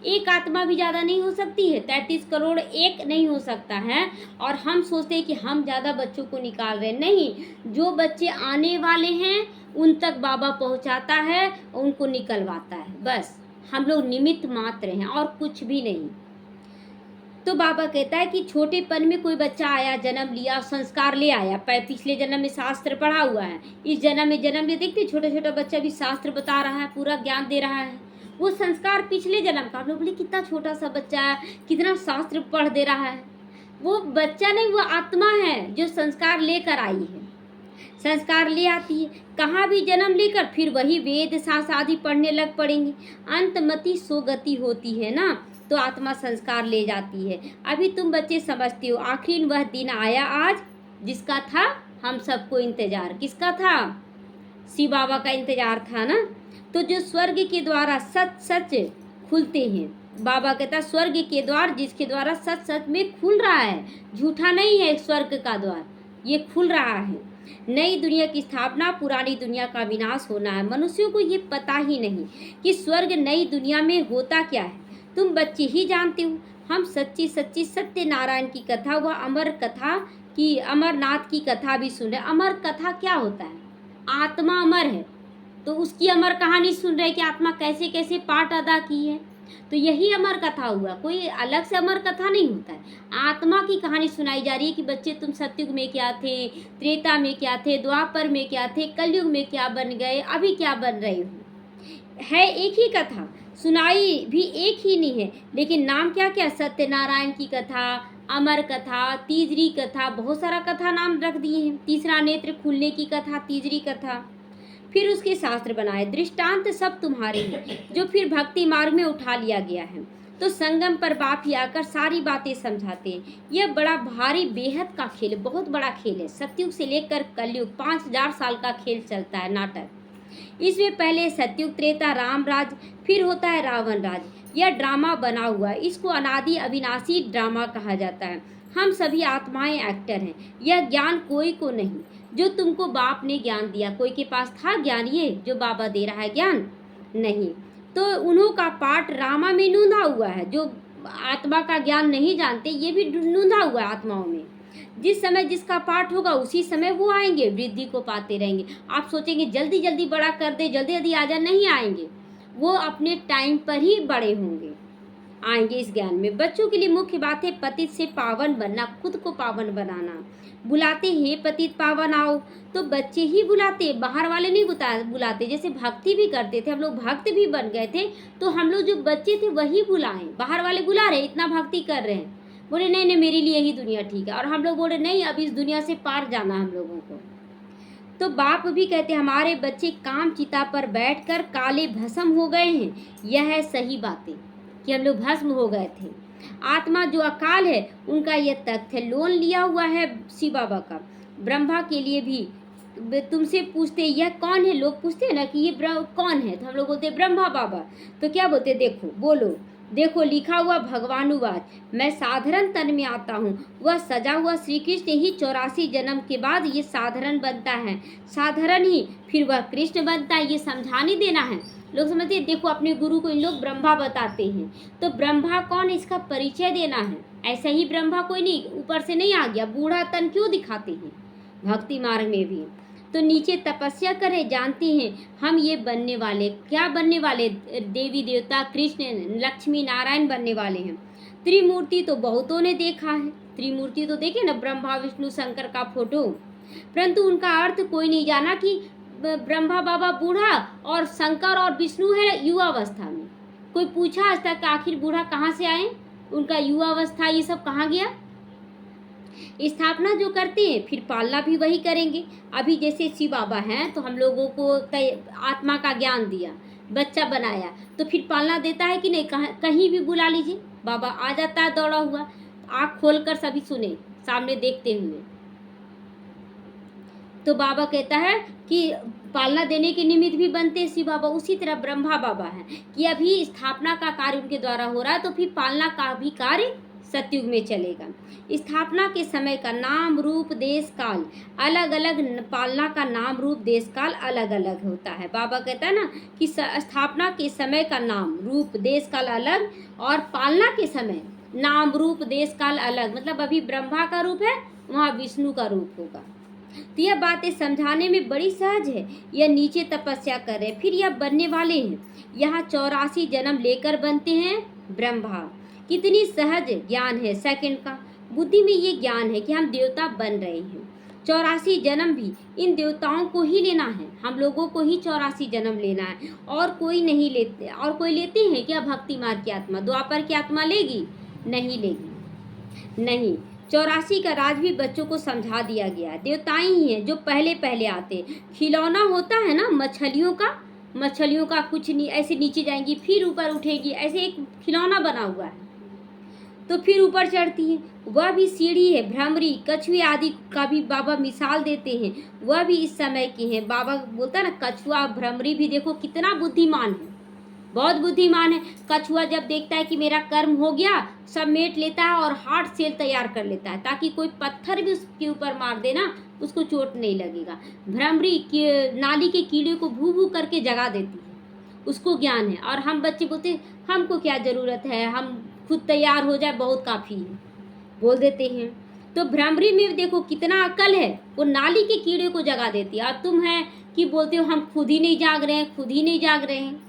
एक आत्मा भी ज़्यादा नहीं हो सकती है, 33 करोड़ एक नहीं हो सकता है। और हम सोचते हैं कि हम ज़्यादा बच्चों को निकाल रहे हैं, नहीं, जो बच्चे आने वाले हैं उन तक बाबा पहुंचाता है, उनको निकलवाता है, बस हम लोग निमित्त मात्र हैं और कुछ भी नहीं। तो बाबा कहता है कि छोटेपन में कोई बच्चा आया, जन्म लिया, संस्कार ले आया, पिछले जन्म में शास्त्र पढ़ा हुआ है, इस जन्म में जन्म ले, देखते छोटा छोटा बच्चा भी शास्त्र बता रहा है, पूरा ज्ञान दे रहा है। वो संस्कार पिछले जन्म का। हम लोग बोले कितना छोटा सा बच्चा है, कितना शास्त्र पढ़ दे रहा है। वो बच्चा नहीं, वो आत्मा है जो संस्कार लेकर आई है, संस्कार ले आती है। कहाँ भी जन्म लेकर फिर वही वेद शास्त्र आदि पढ़ने लग पड़ेंगे। अंतमति सोगति होती है ना, तो आत्मा संस्कार ले जाती है। अभी तुम बच्चे समझते हो, आखिर वह दिन आया आज जिसका था हम सबको इंतजार। किसका था? शिव बाबा का इंतजार था ना। तो जो स्वर्ग के द्वारा सच सच खुलते हैं, बाबा कहता स्वर्ग के द्वार जिसके द्वारा सच सच में खुल रहा है, झूठा नहीं है, स्वर्ग का द्वार ये खुल रहा है। नई दुनिया की स्थापना, पुरानी दुनिया का विनाश होना है। मनुष्यों को ये पता ही नहीं कि स्वर्ग नई दुनिया में होता क्या है। तुम बच्चे ही जानते हो। हम सच्ची सच्ची सत्यनारायण की कथा, वह अमर कथा की, अमरनाथ की कथा भी सुन रहे। अमर कथा क्या होता है? आत्मा अमर है तो उसकी अमर कहानी सुन रहे कि आत्मा कैसे कैसे पाठ अदा की है, तो यही अमर कथा हुआ। कोई अलग से अमर कथा नहीं होता है, आत्मा की कहानी सुनाई जा रही है कि बच्चे तुम सतयुग में क्या थे, त्रेता में क्या थे, द्वापर में क्या थे, कलयुग में क्या बन गए, अभी क्या बन रहे हो। है एक ही कथा, सुनाई भी एक ही नहीं है, लेकिन नाम क्या क्या? सत्यनारायण की कथा, अमर कथा, तीसरी कथा, बहुत सारा कथा नाम रख दिए हैं। तीसरा नेत्र खुलने की कथा, तीसरी कथा, फिर उसके शास्त्र बनाए। दृष्टांत सब तुम्हारे हैं जो फिर भक्ति मार्ग में उठा लिया गया है। तो संगम पर बाप ही आकर सारी बातें समझाते हैं। यह बड़ा भारी बेहद का खेल, बहुत बड़ा खेल है। सतयुग से लेकर कलयुग 5000 साल का खेल चलता है, नाटक। इसमें पहले सतयुग, त्रेता, राम राज, फिर होता है रावण राज। यह ड्रामा बना हुआ है, इसको अनादि अविनाशी ड्रामा कहा जाता है। हम सभी आत्माएं एक्टर हैं। यह ज्ञान कोई को नहीं जो तुमको बाप ने ज्ञान दिया। कोई के पास था ज्ञान ये जो बाबा दे रहा है ज्ञान? नहीं। तो उन्हों का पाठ रामा में नूंधा हुआ है। जो आत्मा का ज्ञान नहीं जानते ये भी नूंधा हुआ है आत्माओं में। जिस समय जिसका पाठ होगा उसी समय वो आएंगे, वृद्धि को पाते रहेंगे। आप सोचेंगे जल्दी जल्दी बड़ा कर दे, जल्दी जल्दी आ जा, नहीं आएंगे। वो अपने टाइम पर ही बड़े होंगे, आएंगे इस ज्ञान में। बच्चों के लिए मुख्य बात है पतित से पावन बनना, खुद को पावन बनाना। बुलाते हैं पतित पावन आओ, तो बच्चे ही बुलाते, बाहर वाले नहीं बुलाते। जैसे भक्ति भी करते थे हम लोग, भक्त भी बन गए थे, तो हम लोग जो बच्चे थे वही बुलाएं। बाहर वाले बुला रहे, इतना भक्ति कर रहे हैं, बोले नहीं नहीं मेरे लिए ही दुनिया ठीक है, और हम लोग बोले नहीं अब इस दुनिया से पार जाना हम लोगों को। तो बाप भी कहते हमारे बच्चे काम चिता पर बैठकर काले भस्म हो गए हैं। यह है सही बातें कि हम लोग भस्म हो गए थे। आत्मा जो अकाल है उनका यह तख्त है, लोन लिया हुआ है शिव बाबा का। ब्रह्मा के लिए भी तुमसे पूछते यह कौन है, लोग पूछते हैं ना कि ये कौन है, तो हम लोग बोलते ब्रह्मा बाबा। तो क्या बोलते, देखो बोलो, देखो लिखा हुआ भगवानुवाच, मैं साधारण तन में आता हूँ। वह सजा हुआ श्री कृष्ण ही 84 जन्म के बाद ये साधारण बनता है, साधारण ही फिर वह कृष्ण बनता है। ये समझाने देना है। लोग समझते हैं देखो अपने गुरु को इन लोग ब्रह्मा बताते हैं, तो ब्रह्मा कौन इसका परिचय देना है। ऐसा ही ब्रह्मा कोई नहीं ऊपर से नहीं आ गया, बूढ़ा तन क्यों दिखाते हैं भक्ति मार्ग में भी। तो नीचे तपस्या करें, जानते हैं हम ये बनने वाले, क्या बनने वाले, देवी देवता कृष्ण लक्ष्मी नारायण बनने वाले हैं। त्रिमूर्ति तो बहुतों ने देखा है, त्रिमूर्ति तो देखे ना, ब्रह्मा विष्णु शंकर का फोटो, परंतु उनका अर्थ कोई नहीं जाना कि ब्रह्मा बाबा बूढ़ा और शंकर और विष्णु है युवावस्था में। कोई पूछा आज तक आखिर बूढ़ा कहाँ से आए, उनका युवावस्था ये सब कहाँ गया। स्थापना जो करते हैं फिर पालना भी वही करेंगे। अभी जैसे शिव बाबा हैं तो हम लोगों को आत्मा का ज्ञान दिया, बच्चा बनाया, तो फिर पालना देता है कि नहीं। कहीं भी बुला लीजिए बाबा आ जाता है दौड़ा हुआ, आँख खोलकर सभी सुने सामने देखते हुए। तो बाबा कहता है कि पालना देने के निमित्त भी बनते हैं शिव बाबा। उसी तरह ब्रह्मा बाबा हैं कि अभी स्थापना का कार्य उनके द्वारा हो रहा है, तो फिर पालना का भी कार्य सतयुग में चलेगा। स्थापना के समय का नाम रूप देश काल अलग अलग, पालना का नाम रूप देश काल अलग अलग होता है। बाबा कहता है ना कि स्थापना के समय का नाम रूप देश काल अलग, और पालना के समय नाम रूप देश काल अलग। मतलब अभी ब्रह्मा का रूप है, वहाँ विष्णु का रूप होगा। तो यह बातें समझाने में बड़ी सहज है। यह नीचे तपस्या कर रहे, फिर यह बनने वाले हैं, यहाँ 84 जन्म लेकर बनते हैं ब्रह्मा। कितनी सहज ज्ञान है सेकंड का, बुद्धि में ये ज्ञान है कि हम देवता बन रहे हैं। 84 जन्म भी इन देवताओं को ही लेना है, हम लोगों को ही 84 जन्म लेना है, और कोई नहीं लेते। और कोई लेते हैं क्या भक्ति मार्ग की आत्मा, द्वापर की आत्मा लेगी, नहीं लेगी, नहीं। 84 का राज भी बच्चों को समझा दिया गया है। देवताएं ही हैं जो पहले पहले आते। खिलौना होता है ना मछलियों का, मछलियों का कुछ नहीं, ऐसे नीचे जाएंगी फिर ऊपर उठेगी, ऐसे एक खिलौना बना हुआ है, तो फिर ऊपर चढ़ती है। वह भी सीढ़ी है, भ्रमरी कछुए आदि का भी बाबा मिसाल देते हैं, वह भी इस समय के हैं। बाबा बोलता है ना कछुआ भ्रमरी भी देखो कितना बुद्धिमान है, बहुत बुद्धिमान है। कछुआ जब देखता है कि मेरा कर्म हो गया, सब मेट लेता है और हार्ड सेल तैयार कर लेता है, ताकि कोई पत्थर भी उसके ऊपर मार देना उसको चोट नहीं लगेगा। भ्रमरी नाली के कीड़े को भू भू करके जगा देती है, उसको ज्ञान है। और हम बच्चे बोलते हमको क्या ज़रूरत है, हम खुद तैयार हो जाए बहुत काफ़ी है, बोल देते हैं। तो भ्रमरी में देखो कितना अकल है, वो नाली के कीड़े को जगा देती है। और तुम है कि बोलते हो हम खुद ही नहीं जाग रहे हैं, खुद ही नहीं जाग रहे हैं।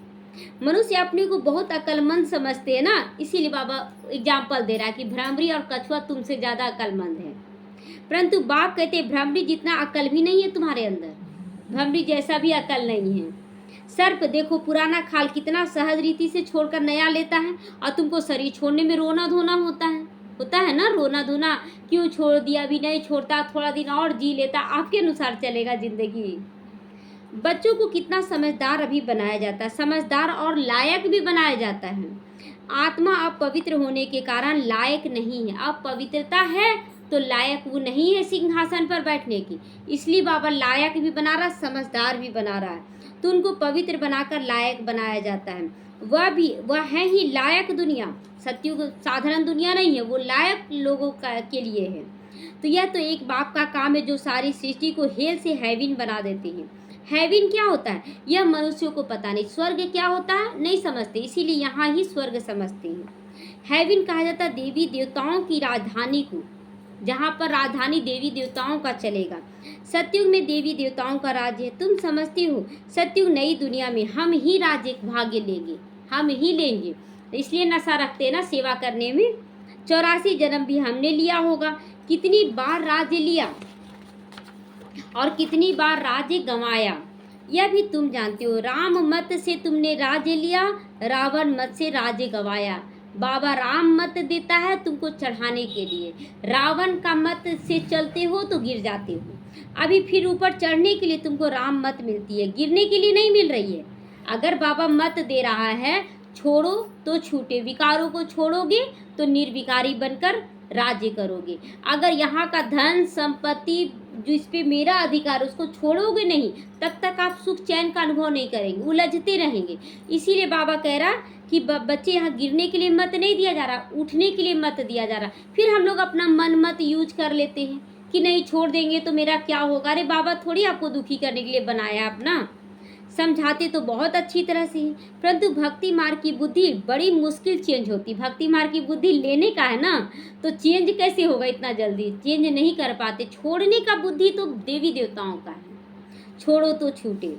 मनुष्य अपने को बहुत अक्लमंद समझते हैं ना, इसीलिए बाबा एग्जाम्पल दे रहा है कि भ्रमरी और कछुआ तुमसे ज़्यादा अक्लमंद है। परंतु बाप कहते हैं भ्रमरी जितना अकल भी नहीं है तुम्हारे अंदर, भ्रमरी जैसा भी अकल नहीं है। सर्प देखो पुराना खाल कितना सहज रीति से छोड़कर नया लेता है, और तुमको शरीर छोड़ने में रोना धोना होता है ना, रोना धोना क्यों छोड़ दिया, अभी नहीं छोड़ता, थोड़ा दिन और जी लेता, आपके अनुसार चलेगा जिंदगी। बच्चों को कितना समझदार अभी बनाया जाता है, समझदार और लायक भी बनाया जाता है। आत्मा अपवित्र होने के कारण लायक नहीं है, अपवित्रता है तो लायक वो नहीं है सिंहासन पर बैठने की, इसलिए बाबा लायक भी बना रहा, समझदार भी बना रहा है। तो उनको पवित्र बनाकर लायक बनाया जाता है। वह है ही लायक दुनिया, सत्युग साधारण दुनिया नहीं है, वो लायक लोगों के लिए है। तो यह तो एक बाप का काम है जो सारी सृष्टि को हेल से हेविन बना देते हैं। हेविन क्या होता है यह मनुष्यों को पता नहीं, स्वर्ग क्या होता है नहीं समझते, इसीलिए यहाँ ही स्वर्ग समझते हैं। हेविन कहा जाता है देवी देवताओं की राजधानी को, जहाँ पर राजधानी देवी देवताओं का चलेगा। सतयुग में देवी देवताओं का राज्य है। तुम समझती हो सतयुग नई दुनिया में हम ही राज्य भाग्य लेंगे, हम ही लेंगे। इसलिए नशा रखते हैं ना सेवा करने में। 84 जन्म भी हमने लिया होगा। कितनी बार राज्य लिया और कितनी बार राज्य गंवाया, यह भी तुम जानते हो। राम मत से तुमने राज्य लिया, रावण मत से राज्य गंवाया। बाबा राम मत देता है तुमको चढ़ाने के लिए, रावण का मत से चलते हो तो गिर जाते हो। अभी फिर ऊपर चढ़ने के लिए तुमको राम मत मिलती है, गिरने के लिए नहीं मिल रही है। अगर बाबा मत दे रहा है छोड़ो तो छूटे, विकारों को छोड़ोगे तो निर्विकारी बनकर राज्य करोगे। अगर यहाँ का धन संपत्ति जिस पे मेरा अधिकार उसको छोड़ोगे नहीं, तब तक आप सुख चैन का अनुभव नहीं करेंगे, उलझते रहेंगे। इसीलिए बाबा कह रहा कि बच्चे यहाँ गिरने के लिए मत नहीं दिया जा रहा, उठने के लिए मत दिया जा रहा। फिर हम लोग अपना मन मत यूज कर लेते हैं कि नहीं छोड़ देंगे तो मेरा क्या होगा। अरे बाबा थोड़ी आपको दुखी करने के लिए बनाया अपना, समझाते तो बहुत अच्छी तरह से ही, परंतु भक्ति मार्ग की बुद्धि बड़ी मुश्किल चेंज होती। भक्ति मार्ग की बुद्धि लेने का है ना, तो चेंज कैसे होगा, इतना जल्दी चेंज नहीं कर पाते। छोड़ने का बुद्धि तो देवी देवताओं का है, छोड़ो तो छूटे।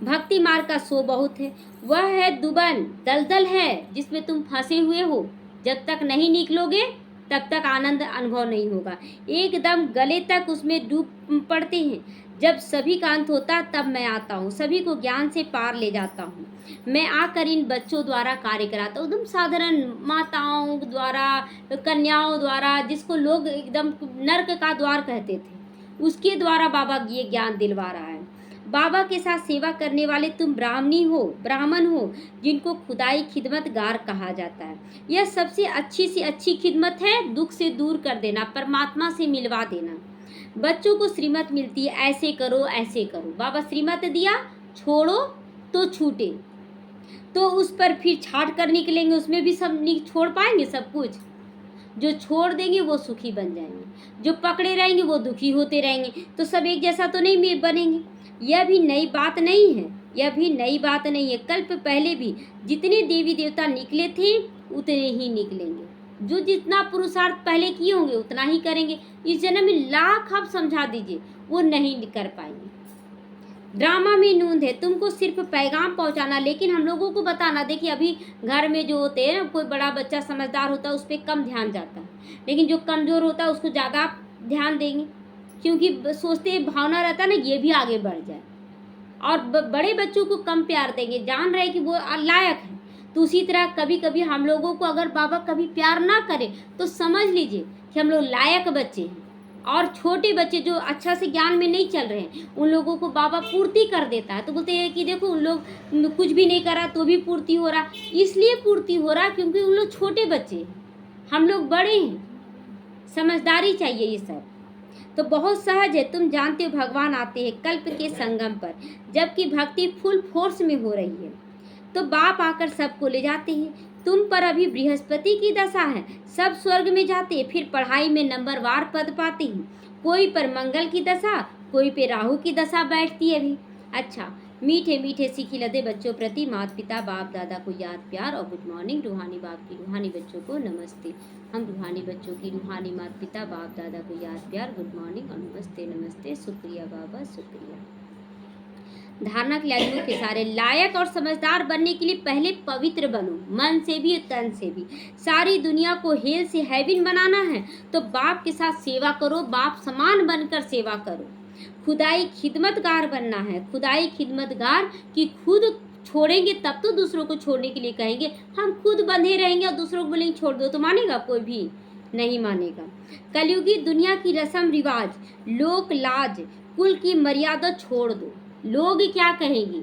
भक्ति मार्ग का सो बहुत है, वह है दुबन दलदल है जिसमें तुम फंसे हुए हो। जब तक नहीं निकलोगे तब तक आनंद अनुभव नहीं होगा। एकदम गले तक उसमें डूब पड़ते हैं। जब सभी का अंत होता तब मैं आता हूँ, सभी को ज्ञान से पार ले जाता हूँ। मैं आकर इन बच्चों द्वारा कार्य कराता हूँ, एकदम साधारण माताओं द्वारा, कन्याओं द्वारा, जिसको लोग एकदम नर्क का द्वार कहते थे, उसके द्वारा बाबा ये ज्ञान दिलवा रहा है। बाबा के साथ सेवा करने वाले तुम ब्राह्मण हो जिनको खुदाई खिदमतगार कहा जाता है। यह सबसे अच्छी से अच्छी खिदमत है, दुख से दूर कर देना, परमात्मा से मिलवा देना। बच्चों को श्रीमत मिलती है, ऐसे करो ऐसे करो। बाबा श्रीमत दिया, छोड़ो तो छूटे, तो उस पर फिर छाट कर निकलेंगे, उसमें भी सब छोड़ पाएंगे सब कुछ। जो छोड़ देंगे वो सुखी बन जाएंगे, जो पकड़े रहेंगे वो दुखी होते रहेंगे। तो सब एक जैसा तो नहीं बनेंगे। यह भी नई बात नहीं है, यह भी नई बात नहीं है। कल्प पहले भी जितने देवी देवता निकले थे उतने ही निकलेंगे। जो जितना पुरुषार्थ पहले किए होंगे उतना ही करेंगे। इस जन्म में लाख आप समझा दीजिए वो नहीं कर पाएंगे। ड्रामा में नूंद है, तुमको सिर्फ पैगाम पहुंचाना, लेकिन हम लोगों को बताना। देखिए अभी घर में जो होते हैं, कोई बड़ा बच्चा समझदार होता है उस पर कम ध्यान जाता है, लेकिन जो कमज़ोर होता है उसको ज़्यादा ध्यान देंगे, क्योंकि सोचते भावना रहता है ना ये भी आगे बढ़ जाए। और बड़े बच्चों को कम प्यार देंगे, जान रहे कि वो लायक है। तो उसी तरह कभी कभी हम लोगों को अगर बाबा कभी प्यार ना करे तो समझ लीजिए कि हम लोग लायक बच्चे हैं। और छोटे बच्चे जो अच्छा से ज्ञान में नहीं चल रहे हैं उन लोगों को बाबा पूर्ति कर देता है। तो बोलते हैं कि देखो उन लोग कुछ भी नहीं करा तो भी पूर्ति हो रहा। इसलिए पूर्ति हो रहा क्योंकि उन लोग छोटे बच्चे हैं, हम लोग बड़े हैं। समझदारी चाहिए ये सब। तो बहुत सहज है, तुम जानते हो भगवान आते हैं कल्प के संगम पर, जबकि भक्ति फुल फोर्स में हो रही है तो बाप आकर सबको ले जाते हैं। तुम पर अभी बृहस्पति की दशा है, सब स्वर्ग में जाते हैं, फिर पढ़ाई में नंबरवार पद पाते हैं। कोई पर मंगल की दशा, कोई पे राहु की दशा बैठती है अभी। अच्छा, मीठे मीठे सीखी लदे बच्चों प्रति माता पिता बाप दादा को याद प्यार और गुड मॉर्निंग। रूहानी बाप की रूहानी बच्चों को नमस्ते। हम रूहानी बच्चों की रूहानी माता पिता बाप दादा को याद प्यार, गुड मॉर्निंग और नमस्ते नमस्ते। शुक्रिया बाबा, शुक्रिया। धारणा के लाइनों के सारे लायक और समझदार बनने के लिए पहले पवित्र बनो, मन से भी तन से भी। सारी दुनिया को हेल से हेवन बनाना है तो बाप के साथ सेवा करो, बाप समान बनकर सेवा करो। खुदाई खिदमतगार बनना है, खुदाई खिदमतगार की खुद छोड़ेंगे तब तो दूसरों को छोड़ने के लिए कहेंगे। हम खुद बंधे रहेंगे और दूसरों को बोलेंगे छोड़ दो, तो मानेगा? कोई भी नहीं मानेगा। कलयुगी दुनिया की रस्म रिवाज, लोक लाज, कुल की मर्यादा छोड़ दो। लोग क्या कहेंगे,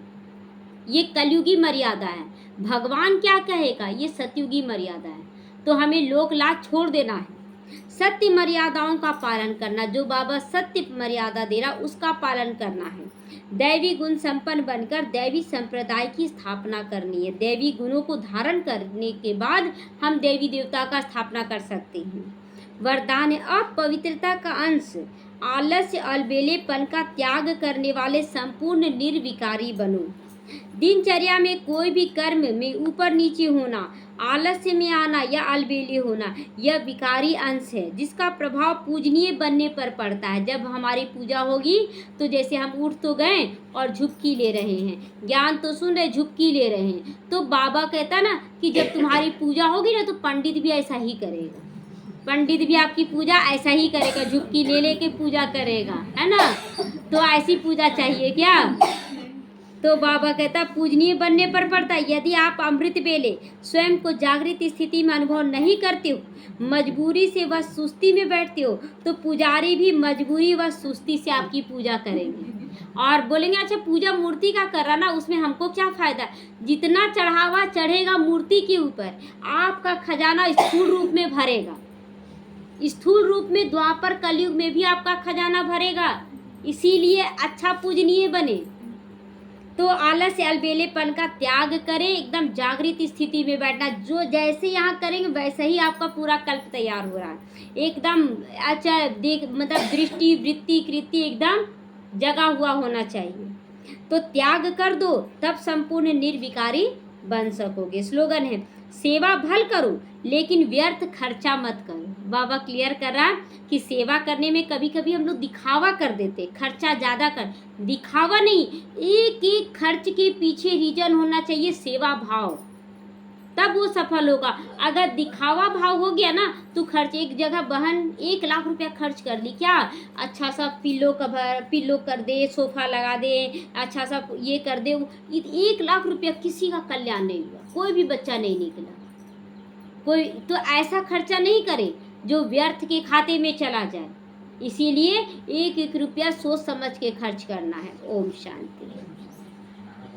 ये कलयुगी मर्यादा है। भगवान क्या कहेगा, ये सतयुगी मर्यादा है। तो हमें लोक लाज छोड़ देना है, सत्य मर्यादाओं का पालन करना। जो बाबा सत्य मर्यादा दे रहा उसका पालन करना है। दैवी गुण संपन्न बनकर दैवी संप्रदाय की स्थापना करनी है। दैवी गुणों को धारण करने के बाद हम देवी देवता का स्थापना कर सकते हैं। वरदान है अपवित्रता का अंश, आलस्य अलबेलेपन का त्याग करने वाले संपूर्ण निर्विकारी बनो। दिनचर्या में कोई भी कर्म में ऊपर नीचे होना, आलस्य में आना या अलबेले होना यह विकारी अंश है जिसका प्रभाव पूजनीय बनने पर पड़ता है। जब हमारी पूजा होगी तो जैसे हम उठ तो गए और झुपकी ले रहे हैं, ज्ञान तो सुन रहे, झुपकी ले रहे हैं, तो बाबा कहता ना कि जब तुम्हारी पूजा होगी ना तो पंडित भी ऐसा ही करेगा, पंडित भी आपकी पूजा ऐसा ही करेगा, झुपकी ले लेके पूजा करेगा, है ना। तो ऐसी पूजा चाहिए क्या। तो बाबा कहता पूजनीय बनने पर पड़ता है। यदि आप अमृत बेले स्वयं को जागृत स्थिति में अनुभव नहीं करते हो, मजबूरी से व सुस्ती में बैठते हो, तो पुजारी भी मजबूरी व सुस्ती से आपकी पूजा करेंगे और बोलेंगे अच्छा पूजा मूर्ति का कर रहा ना, उसमें हमको क्या फायदा। जितना चढ़ावा चढ़ेगा मूर्ति के ऊपर, आपका खजाना स्थूल रूप में भरेगा, स्थूल रूप में द्वापर कलयुग में भी आपका खजाना भरेगा। इसीलिए अच्छा पूजनीय बने। तो आलस्य अलबेलेपन का त्याग करें, एकदम जागृत स्थिति में बैठना। जो जैसे यहाँ करेंगे वैसे ही आपका पूरा कल्प तैयार हो रहा है, एकदम अच्छा देख मतलब दृष्टि वृत्ति कृति एकदम जगा हुआ होना चाहिए। तो त्याग कर दो तब संपूर्ण निर्विकारी बन सकोगे। स्लोगन है सेवा भल करो लेकिन व्यर्थ खर्चा मत करो। बाबा क्लियर कर रहा है कि सेवा करने में कभी कभी हम लोग दिखावा कर देते, खर्चा ज़्यादा कर, दिखावा नहीं, एक एक खर्च के पीछे रीजन होना चाहिए सेवा भाव, तब वो सफल होगा। अगर दिखावा भाव हो गया ना तो खर्च, एक जगह बहन 1 लाख रुपया खर्च कर ली, क्या अच्छा सा पिल्लो कवर पिल्लो कर दे, सोफा लगा दे, अच्छा सा ये कर दे, 1 लाख रुपया किसी का कल्याण नहीं हुआ, कोई भी बच्चा नहीं निकला, कोई तो ऐसा खर्चा नहीं करे जो व्यर्थ के खाते में चला जाए। इसीलिए 1-1 रुपया सोच समझ के खर्च करना है। ओम शांति।